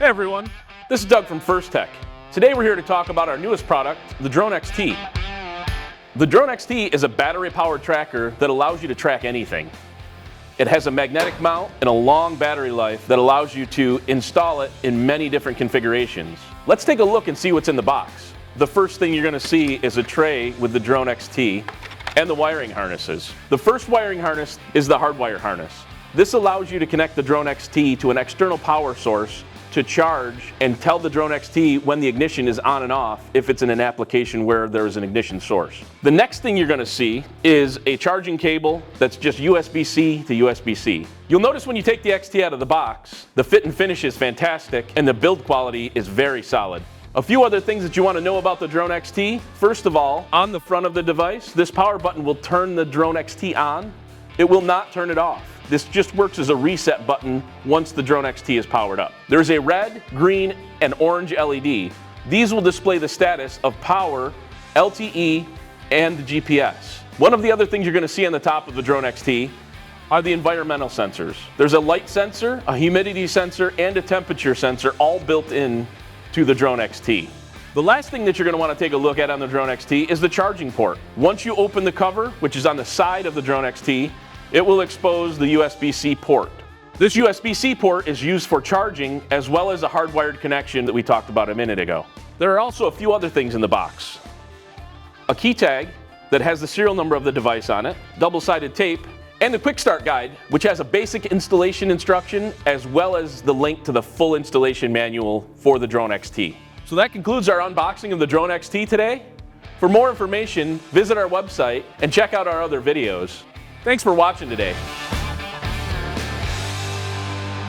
Hey everyone, this is Doug from First Tech. Today we're here to talk about our newest product, the Drone XT. The Drone XT is a battery-powered tracker that allows you to track anything. It has a magnetic mount and a long battery life that allows you to install it in many different configurations. Let's take a look and see what's in the box. The first thing you're going to see is a tray with the Drone XT and the wiring harnesses. The first wiring harness is the Hardwire harness. This allows you to connect the Drone XT to an external power source to charge and tell the Drone XT when the ignition is on and off if it's in an application where there is an ignition source. The next thing you're going to see is a charging cable that's just USB-C to USB-C. You'll notice when you take the XT out of the box, the fit and finish is fantastic and the build quality is very solid. A few other things that you want to know about the Drone XT. First of all, on the front of the device, this power button will turn the Drone XT on. It will not turn it off. This just works as a reset button once the Drone XT is powered up. There's a red, green, and orange LED. These will display the status of power, LTE, and the GPS. One of the other things you're going to see on the top of the Drone XT are the environmental sensors. There's a light sensor, a humidity sensor, and a temperature sensor all built in to the Drone XT. The last thing that you're going to want to take a look at on the Drone XT is the charging port. Once you open the cover, which is on the side of the Drone XT, it will expose the USB-C port. This USB-C port is used for charging as well as a hardwired connection that we talked about a minute ago. There are also a few other things in the box. A key tag that has the serial number of the device on it, double-sided tape, and the quick start guide, which has a basic installation instruction as well as the link to the full installation manual for the Drone XT. So that concludes our unboxing of the Drone XT today. For more information, visit our website and check out our other videos. Thanks for watching today.